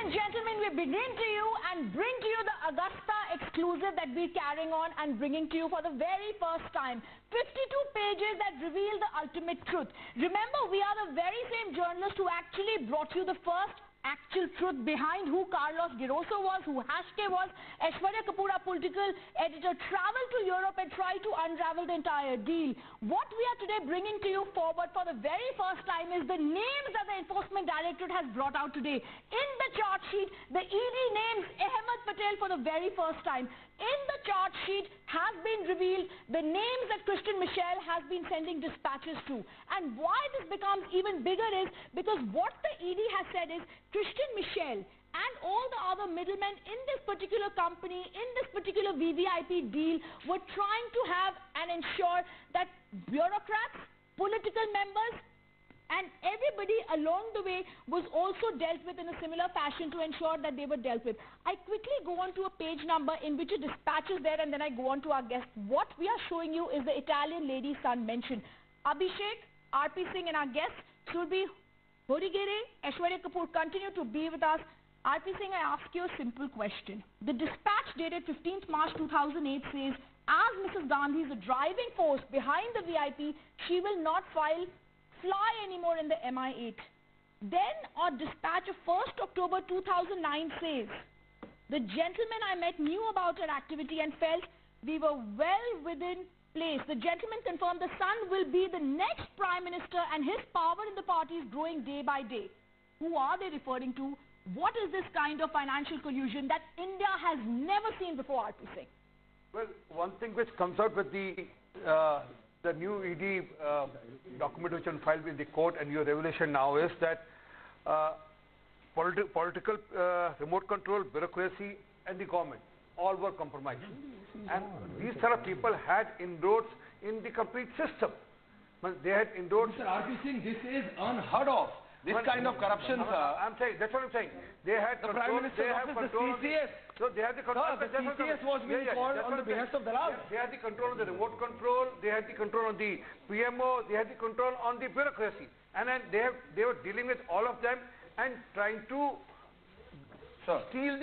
and gentlemen, we begin to you and bring to you the Augusta exclusive that we're carrying on and bringing to you for the very first time. 52 pages that reveal the ultimate truth. Remember, we are the very same journalists who actually brought you the first actual truth behind who Carlos Giroso was, who Hashke was. Aishwarya Kapoor, our political editor, traveled to Europe and tried to unravel the entire deal. What we are today bringing to you forward for the very first time is the names that the Enforcement Directorate has brought out today. In the chart sheet, the ED names Ahmed Patel for the very first time. In the chart sheet has been revealed the names that Christian Michel has been sending dispatches to. And why this becomes even bigger is because what the ED has said is Christian Michel and all the other middlemen in this particular company, in this particular VVIP deal, were trying to have and ensure that bureaucrats, political members, and everybody along the way was also dealt with in a similar fashion to ensure that they were dealt with. I quickly go on to a page number in which a dispatch is there, and then I go on to our guest. What we are showing you is the Italian lady's son mentioned. Abhishek, RP Singh and our guest should be Horigere, Aishwarya Kapoor continue to be with us. RP Singh, I ask you a simple question. The dispatch dated 15th March 2008 says, as Mrs. Gandhi is the driving force behind the VIP, she will not fly anymore in the MI8. Then our dispatch of 1st October 2009 says, the gentleman I met knew about her activity and felt we were well within place. The gentleman confirmed the son will be the next Prime Minister and his power in the party is growing day by day. Who are they referring to? What is this kind of financial collusion that India has never seen before, RP Singh? Well, one thing which comes out with the new ED document which was filed in the court and your revelation now is that political remote control, bureaucracy and the government all were compromised. And these sort of people had inroads in the complete system. They had inroads. Mr. RP Singh, this is unheard of. This kind of corruption, sir. I'm saying, that's what I'm saying. They had the Prime Minister's office, the CCS. So they had the control. Sir, the CCS was being called on the behest of the Dalal. They had the control on the remote control. They had the control on the PMO. They had the control on the bureaucracy. And then they were dealing with all of them and trying to steal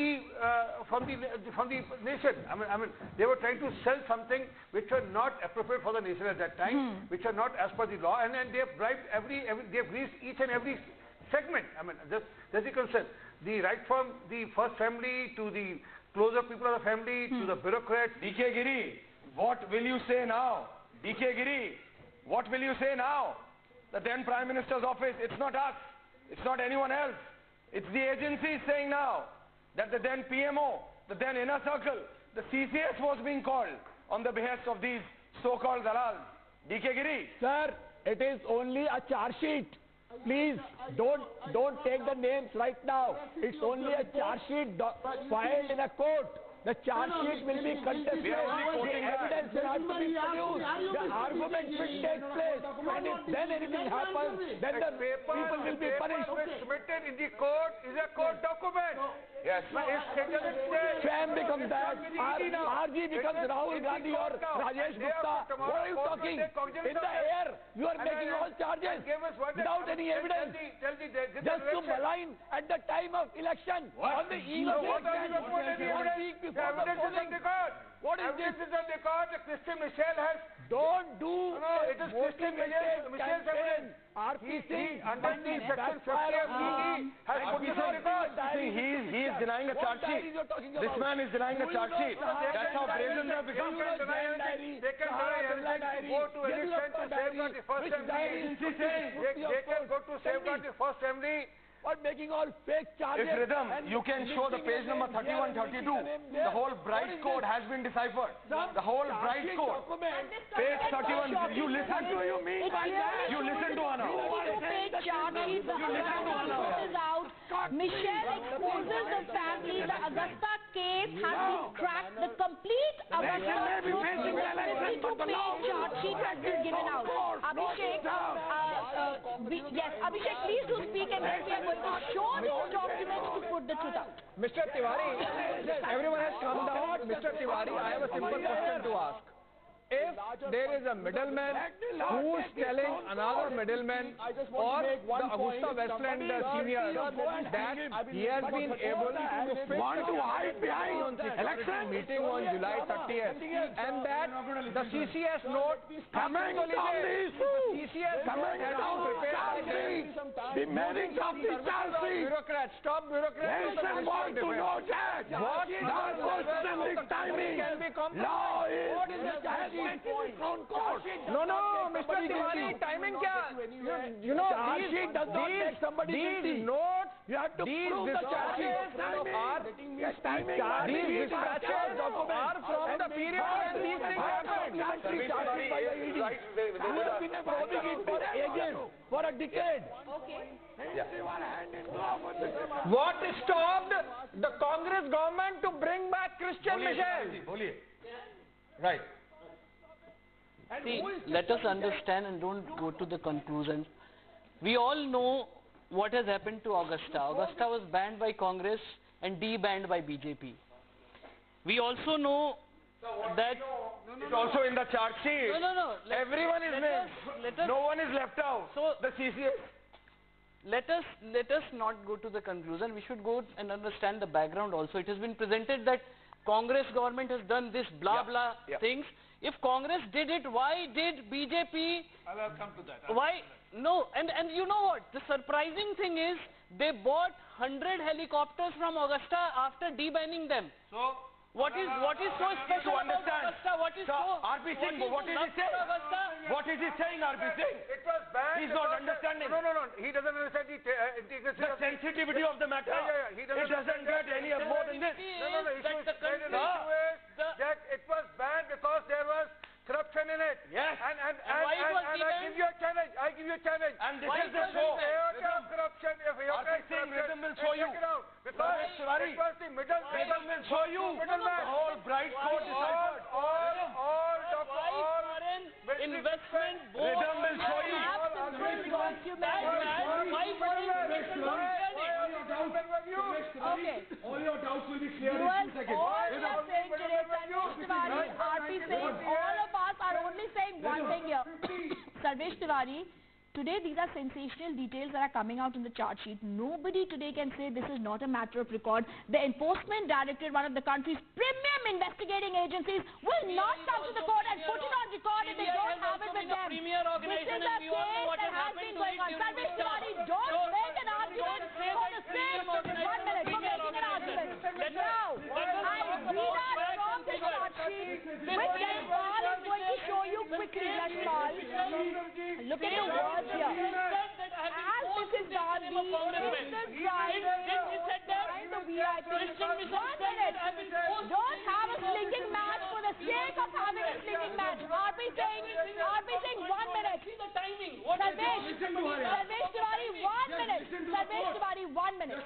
from the nation. I mean, they were trying to sell something which were not appropriate for the nation at that time, which are not as per the law, and then they have bribed they have greased each and every segment. I mean, that's the concern. Right from the first family to the closer people of the family to the bureaucrats. DK Giri, what will you say now? DK Giri, what will you say now? The then Prime Minister's office, it's not us, it's not anyone else. It's the agency saying now that the then PMO, the then inner circle, the CCS was being called on the behest of these so-called dalals. DK Giri. Sir, it is only a charge sheet. Please, don't take the names right now. It's only a charge sheet filed in a court. The charge sheet will be contested. The evidence will have to be produced. The argument will take place. And if then anything happens, then the people will be punished. Submitted in the court is a court document. Yes. Sham becomes that. RG becomes Rahul Gandhi or Rajesh Gupta. What are you talking? In the air, you are making all charges without any evidence. Just to malign at the time of election. On the eve of election. 1 week before the polling. What is this? Evidence is on the record. Christian Michel has... Don't do it is Christian Michel's evidence. RP Singh, under the section 50 of ED has put this on record. He is denying a charge sheet. This man is denying a charge sheet. That's how brazen they have become. They can deny evidence to go to election to safeguard the first family. They can go to safeguard the first family. Or making all fake charges. If Rhythm, you can show the page number 31, 32. The whole Bright Code has been deciphered. The whole Bright Code. Page 31. You listen to you mean? You listen to Anna. Michelle exposes the family. The Augusta case has been cracked. The complete Augusta chart sheet has been given out. Abhishek, yes, Abhishek, please do speak and then we are going to show these documents to put the truth out. Mr. Tiwari, everyone has come down. Mr. Tiwari, I have a simple question to ask. if there is a middleman who is telling another middleman or the Augusta Westland senior that he has been able to fix the hide behind election meeting on July 30th and that the CCS note coming on the issue, CCS coming down demanding of the charge. Stop bureaucrats. Nation want to know that. What not the timing can be compromised? Law is What is the has own court. No, Mr. Tiwari, timing kya? You know, these notes, you have to these prove the dispatches are from the period when these things happened. For a decade. What stopped the Congress government to bring back Christian Michel? Right. See, let us understand and don't go to the conclusions. We all know what has happened to Augusta. Augusta was banned by Congress and debanned by BJP. We also know that... It's also in the chart sheet. No. Everyone is named. No one is left out. So the CCS. Let us not go to the conclusion. We should go and understand the background also. It has been presented that Congress government has done this blah things. If Congress did it, why did BJP? I'll come to that. Why? No, and you know what? The surprising thing is they bought 100 helicopters from Augusta after debanning them. So what is so special about Augusta? What is so? RP Singh, what is he saying? What is he saying, RP Singh? It was banned. He's not understanding. No. He doesn't understand the integration. The sensitivity of the matter. He doesn't. It doesn't get any more than this. No. The issue is that it was banned because there was corruption in it. Yes. And why it was I give you a challenge. And this Why is the show. Corruption. If RP Singh, rhythm will show you. Because it was the Rhythm will show you. The whole bright code deciphered. Investment board. Rhythm will show you. Okay. All your doubts will be cleared Viewers, in 2 seconds. all we are saying today, Sarvesh Tiwari, RP Singh, all of us are only saying one thing here. Sarvesh Tiwari, today these are sensational details that are coming out in the chart sheet. Nobody today can say this is not a matter of record. The Enforcement Directorate, one of the country's premium investigating agencies, will not come to the court and put it on record if they don't have it with them. This is a case that has been going on. Sarvesh Tiwari, don't make an argument for the sake of 1 minute for making an argument. Now, I read out from the chart sheet, which Yashpal is going to show you quickly, Yashpal. Look at the words here. As Mrs. Gandhi, Mr. Drive, the VIP. 1 minute. Don't have a slinging match for the sake of having a slinging match. RP saying 1 minute. Sarvesh Tiwari, 1 minute. Sarvesh Tiwari, 1 minute.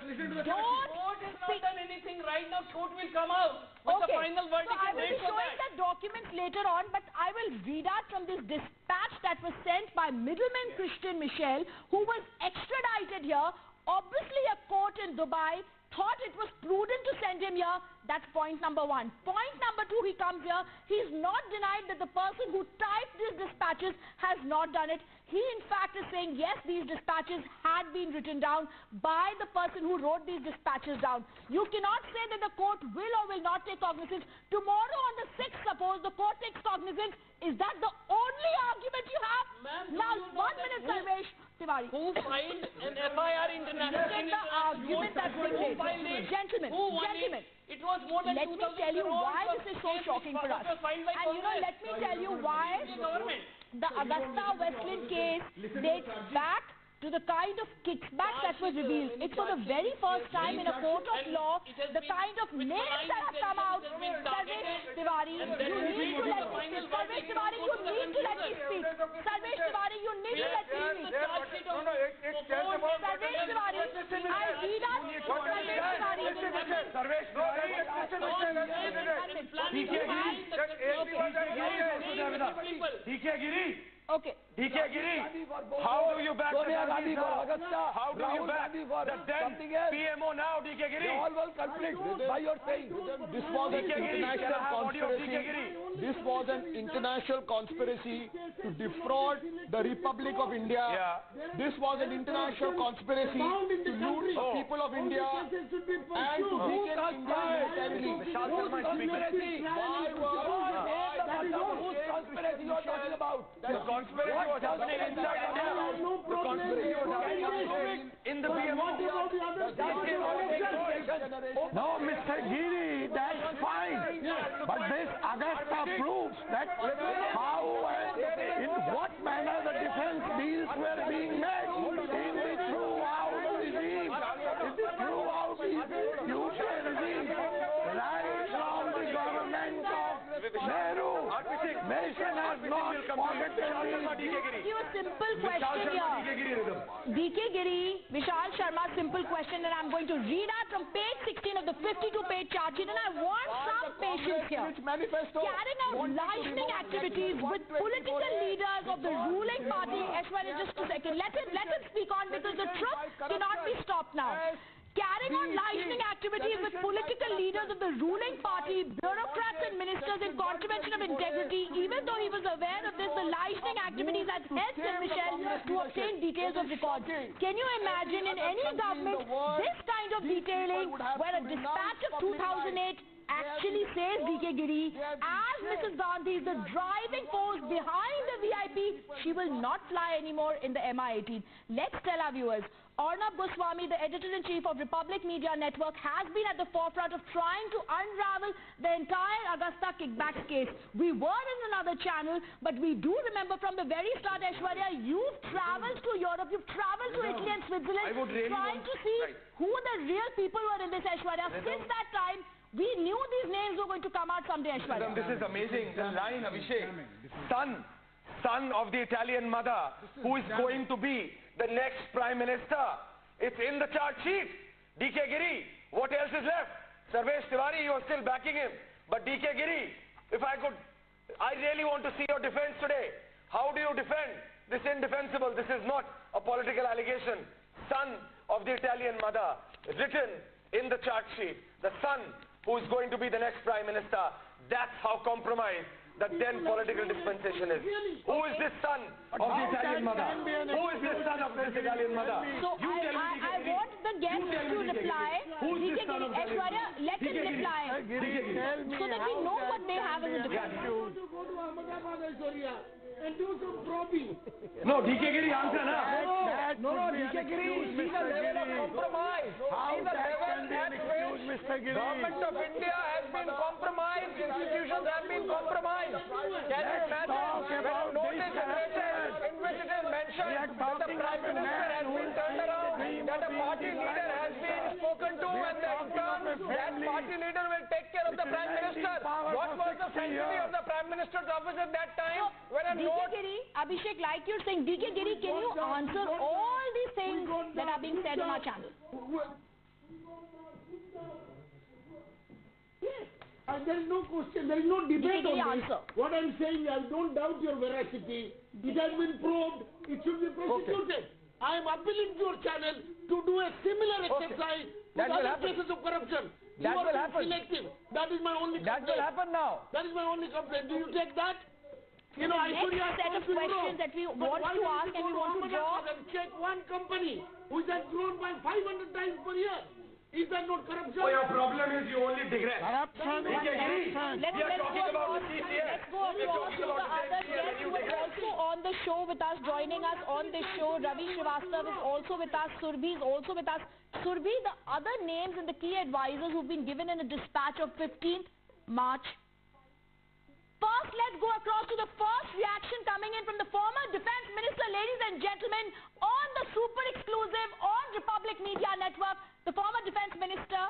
Don't speak. Done anything right now. Court will come out with the final verdict. So I will be showing the documents later on, but I will read out from this dispatch that was sent by middleman Christian Michel, who was extradited here. Obviously, a court in Dubai thought it was prudent to send him here. That's point number 1. Point number 2, he comes here. He's not denied that the person who typed these dispatches has not done it. He, in fact, is saying, yes, these dispatches had been written down by the person who wrote these dispatches down. You cannot say that the court will or will not take cognizance. Tomorrow on the 6th, suppose the court takes cognizance. Is that the only argument you have? Now, 1 minute, Sarvesh Tiwari. Who filed an FIR international? Look at the argument that's been made. Gentlemen. It was more than Let me tell you why this is so shocking for us. And let me tell you why the Augusta Westland case dates back to the kind of kickback that was revealed. It's for the very first time in a court of law, the kind of names that have come out. Sarvesh Tiwari, you need to let me speak. Sarvesh Tiwari, you need to let me speak. Sarvesh Tiwari, you need to let me speak. Sarvesh Tiwari, I read out Sarvesh Tiwari. DK Giri, Okay. DK Giri, how do you back the Gandhis now? How do you back the then PMO now, DK Giri? They all were culprits. Why you're saying this was an international conspiracy? This was an international conspiracy to defraud the Republic of India. This was an international conspiracy to loot the people of India and to weaken India militarily. Vishal Sharma is speaking. Whose conspiracy you are talking about? The conspiracy was happening inside India. The conspiracy was happening in the PMO. No, Mr. Giri, that's fine. But this Augusta proves that how and in what manner the defense deals were being made in the throughout regime. In the throughout UK regime. Right from the government of Nehru. Nation has not forgotten You a simple question here. DK Giri, Vishal Sharma, simple question, and I'm going to read out from page 16 of the 52-page chart sheet, and I want some patience here. Carrying out lightning activities with political leaders of the ruling party. Ashwarya, just a second. Let him speak on because the truth cannot be stopped now. Carrying on lightning activities with political leaders of the ruling party, bureaucrats and ministers in contravention of integrity. Even though he was aware of this, the lightning activities had helped Vishal to obtain details of records. Can you imagine in any government this kind of detailing where a dispatch of 2008 actually says DK Giri, as Mrs. Gandhi is the driving force behind the VIP, she will not fly anymore in the MI-18. Let's tell our viewers, Arnab Goswami, the editor-in-chief of Republic Media Network, has been at the forefront of trying to unravel the entire Augusta kickbacks case. We were in another channel, but we do remember from the very start, Aishwarya, you've traveled to Europe, you've traveled to Italy and Switzerland, trying to see who the real people were in this, Aishwarya. Since that time, we knew these names were going to come out someday, Aishwarya. This is amazing. The line, Abhishek. Son of the Italian mother, who is going to be the next Prime Minister. It's in the chart sheet. DK Giri, what else is left? Sarvesh Tiwari, you are still backing him. But DK Giri, I really want to see your defense today. How do you defend this indefensible? This is not a political allegation. Son of the Italian mother, written in the chart sheet. The son who is going to be the next Prime Minister. That's how compromised the then political dispensation is. Who is this son of the Italian mother? Who is this son of this Italian mother? So I want the guests to reply. Who is this son of the Aishwarya, let him reply. So that we know what they have as a defense. And do some probing. No, DK Giri, answer na. No, DK Giri, see the level of compromise. See the level at which government of India has been compromised, institutions have been compromised. Can you imagine when notice in which it is mentioned that the Prime Minister has been turned around, that a party leader has been spoken to, and that party leader will take care of the Prime Minister. What was the sanctity of the Prime Minister's office at that time? When a DK Giri, Abhishek, like you're saying, DK Giri, can you answer all these things that are being said on our channel? Yes. There is no question, there is no debate on this. What I'm saying, I don't doubt your veracity. It has been probed, it should be prosecuted. I am appealing to your channel to do a similar exercise with other cases of corruption. That will happen. Selective. That is my only complaint. That will happen now. That is my only complaint. Do you take that? You know, next set of questions that we want to ask and we want to draw. Check one company which has grown by 500 times per year. Is that not corruption? So your problem is you only digress. Let's go across to the other guests who are also on the show with us, joining us on this show. Ravi Srivastava is also with us. Surbhi is also with us. Surbhi, the other names and the key advisors who've been given in a dispatch of 15th March. First, let's go across to the first reaction coming in from the former Defense Minister, ladies and gentlemen, on the super exclusive on Republic Media Network. The former Defense Minister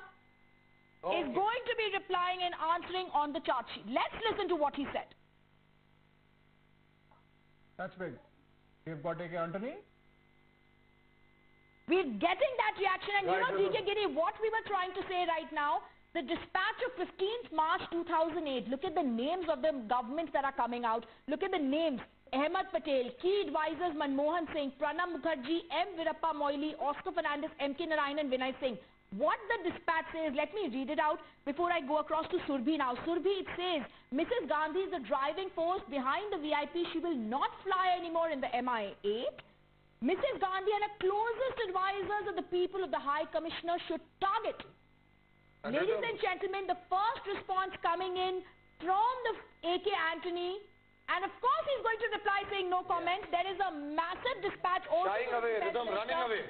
is going to be replying and answering on the chart sheet. Let's listen to what he said. That's big. We've got A.K. Antony. We're getting that reaction, and you know, DK Giri, what we were trying to say right now, The dispatch of 15th March 2008. Look at the names of the governments that are coming out. Look at the names. Ahmed Patel, key advisors Manmohan Singh, Pranab Mukherjee, M. Virappa Moily, Oscar Fernandez, M.K. Narayan and Vinay Singh. What the dispatch says, let me read it out before I go across to Surbhi now. Surbhi, it says, Mrs. Gandhi is the driving force behind the VIP. She will not fly anymore in the MI8. Mrs. Gandhi and her closest advisors of the people of the High Commissioner should target. Ladies and gentlemen, the first response coming in from the A.K. Antony, and of course he's going to reply saying no comment. There is a massive dispatch also. Shying away, rhythm running away.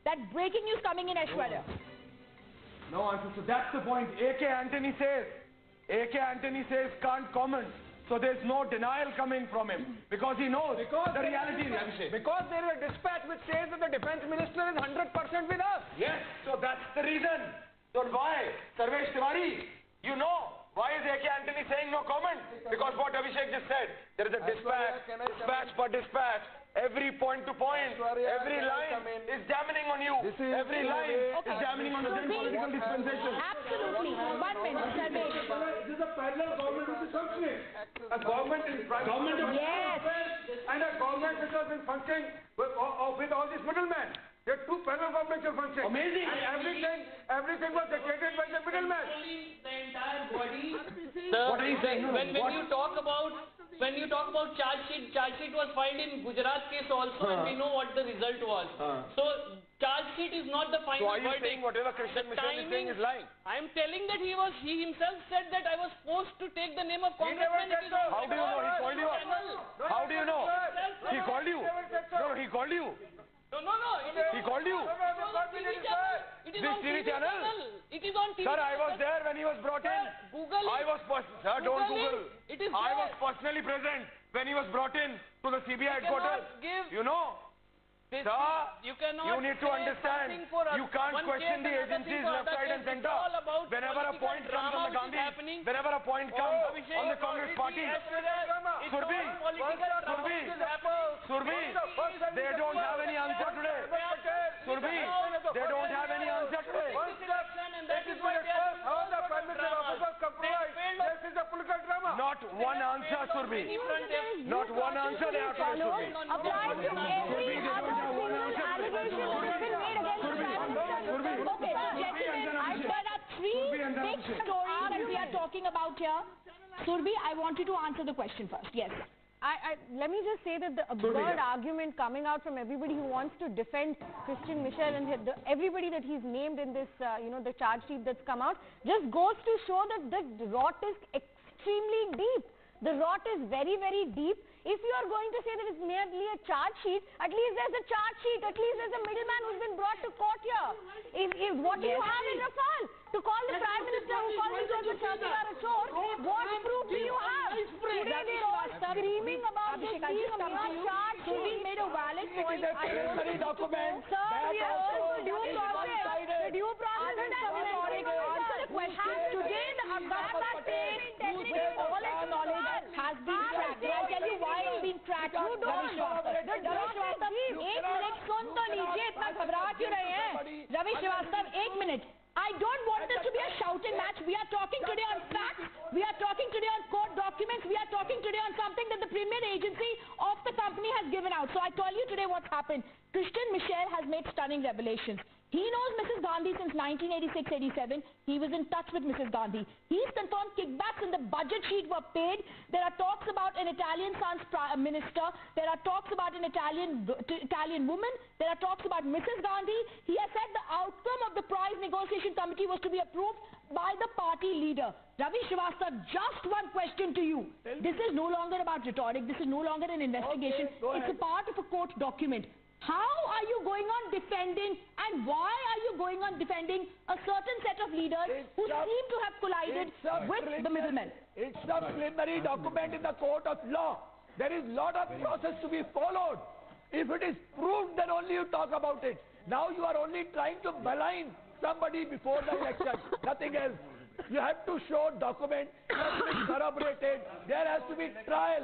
That breaking news coming in, Aishwarya. No answer. So that's the point. A.K. Antony says can't comment. So there's no denial coming from him because he knows the reality. Because there is a dispatch which says that the defense minister is 100% with us. Yes. So that's the reason. So why, Sarvesh Tiwari, you know, why is A.K. Antony saying no comment? Because what Abhishek just said, there is a dispatch per dispatch, every point to point, every line is damning on you. Every line is damning on the then political dispensation. Absolutely. 1 minute, Sarvesh. This is a parallel government which is functioning. A government is government of and a government which has been functioning with all these middlemen. There are two parallel governments are functioning. Amazing. And everything was dictated by the middleman. The entire body. What are you saying? When you talk about charge sheet was filed in Gujarat case also, and we know what the result was. So charge sheet is not the final verdict. So are you saying whatever Christian Mission is saying is lying? I am telling that he himself said that I was forced to take the name of congressman. How do you know? He called you up. How do you know? He called you. No, he called you. No. He called you. It is on TV channel. It is on TV. Sir, I was there when he was brought in. Google it. Sir, don't Google. It is I was personally present when he was brought in to the CBI headquarters. You know? Sir, you need to understand, you can't question the agencies left, right and center. Whenever a point comes on the Gandhi, whenever a point comes on the Congress party, Surbhi, they don't have any answer today. Surbhi, they don't have any answer today. Not one answer, Surbhi. Not one answer they have today, Surbhi. Applies to every other single allegation that has been made against the Prime Minister. Okay, gentlemen, there are three big stories that we are talking about here. Surbhi, I want you to answer the question first. Yes. Let me just say that the absurd argument coming out from everybody who wants to defend Christian Michel and everybody that he's named in this, the charge sheet that's come out, just goes to show that the rot is extremely deep. The rot is very, very deep. If you are going to say that it's merely a charge sheet, at least there's a charge sheet. At least there's a middleman who's been brought to court here. What do you have in Rafale? To call the Prime Minister who called himself a Chowkidar a chore, what proof do you have? Today they're all screaming about this being a mere charge sheet. We made a valid point. Preliminary document. Sir, we are also due process. The due process is submitted. Answer the question. Today the Augusta case, with all its knowledge, has been tracked. I'll tell you why it's been tracked. Ravi Srivastava, 1 minute, सुन तो लीजिए, इतना घबरा क्यों रहे हैं? Ravi Srivastava, 1 minute. I don't want this to be a shouting match. We are talking today on facts. We are talking today on court documents. We are talking today on something that the premier agency of the company has given out. So I tell you today what's happened. Christian Michel has made stunning revelations. He knows Mrs. Gandhi since 1986-87. He was in touch with Mrs. Gandhi. He's confirmed kickbacks in the budget sheet were paid. There are talks about an Italian son's minister. There are talks about an Italian woman. There are talks about Mrs. Gandhi. He has said the outcome of the prize negotiation committee was to be approved by the party leader. Ravi Srivastava, just one question to you. This is no longer about rhetoric. This is no longer an investigation. It's a part of a court document. How are you going on defending and why are you going on defending a certain set of leaders who seem to have collided with the middlemen? It's a preliminary document in the court of law. There is a lot of process to be followed. If it is proved, then only you talk about it. Now you are only trying to malign somebody before the election, nothing else. You have to show document, it has to be corroborated, there has to be trial.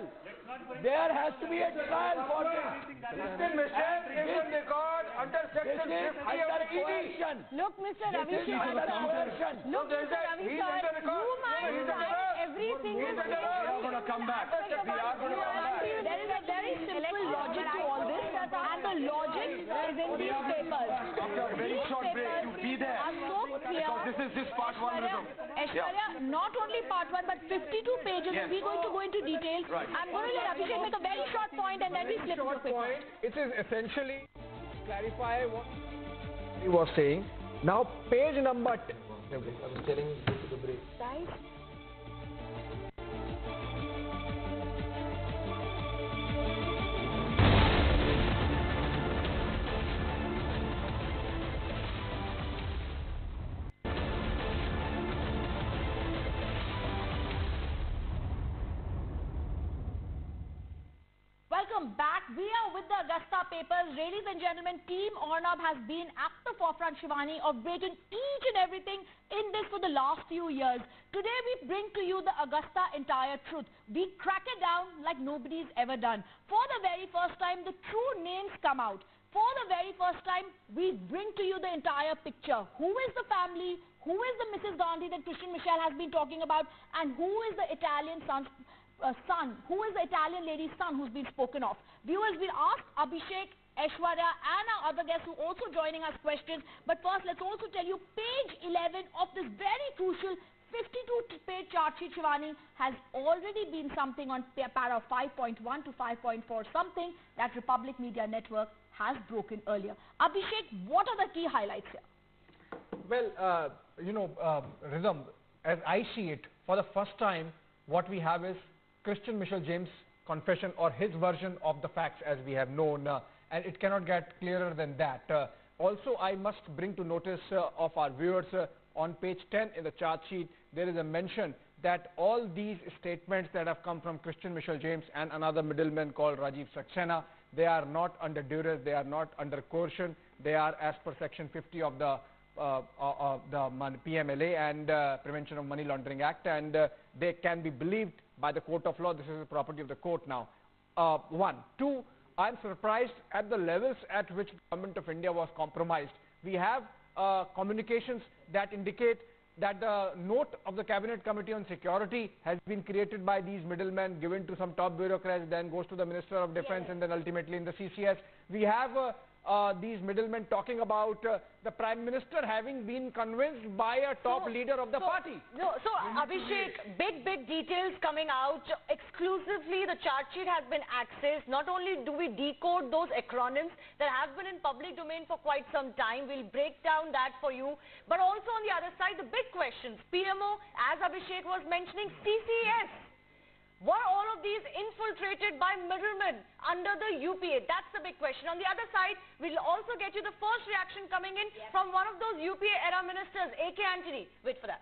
There has to be a trial for this. Christian Michel is on record under section 50 of the ED. Look, Mr. Ravi Shah, look, Mr. Ravi Shah, you might find every single thing. We are going to come back. We are going to come back. There is a very simple logic to all this, and the logic is in these papers. After a very short break, you be there. Are so clear. Because this is just part one rhythm. Aishwarya, not only part 1 but 52 pages. Yes. We're going to go into details. Right. I'm going to let Abhishek make a very short point and then we slip into quick one. It is essentially clarify what he was saying. Now, page number. I was telling you to the break. Welcome back. We are with the Augusta papers. Ladies and gentlemen, Team Ornab has been at the forefront, Shivani, of breaking each and everything in this for the last few years. Today we bring to you the Augusta entire truth. We crack it down like nobody's ever done. For the very first time, the true names come out. For the very first time, we bring to you the entire picture. Who is the family? Who is the Mrs. Gandhi that Christian Michel has been talking about? And who is the Italian son? Who is the Italian lady's son who's been spoken of? Viewers, we'll ask Abhishek, Aishwarya and our other guests who are also joining us questions. But first, let's also tell you page 11 of this very crucial 52-page chart sheet, Shivani, has already been something on para 5.1 to 5.4, something that Republic Media Network has broken earlier. Abhishek, what are the key highlights here? Well, Rhythm, as I see it, for the first time, what we have is Christian Michel James' confession or his version of the facts as we have known, and it cannot get clearer than that. Also, I must bring to notice of our viewers on page 10 in the chart sheet, there is a mention that all these statements that have come from Christian Michel James and another middleman called Rajiv Saxena, they are not under duress, they are not under coercion, they are as per section 50 of the PMLA and Prevention of Money Laundering Act, and they can be believed by the court of law. This is the property of the court now. One. Two, I'm surprised at the levels at which the government of India was compromised. We have communications that indicate that the note of the Cabinet Committee on Security has been created by these middlemen, given to some top bureaucrats, then goes to the Minister of Defense, and then ultimately in the CCS. We have these middlemen talking about the Prime Minister having been convinced by a top leader of the party. So Abhishek, big details coming out. Exclusively, the chart sheet has been accessed. Not only do we decode those acronyms that have been in public domain for quite some time, we'll break down that for you. But also on the other side, the big questions. PMO, as Abhishek was mentioning, CCS. Were all of these infiltrated by middlemen under the UPA? That's the big question. On the other side, we'll also get you the first reaction coming in from one of those UPA era ministers, A.K. Antony. Wait for that.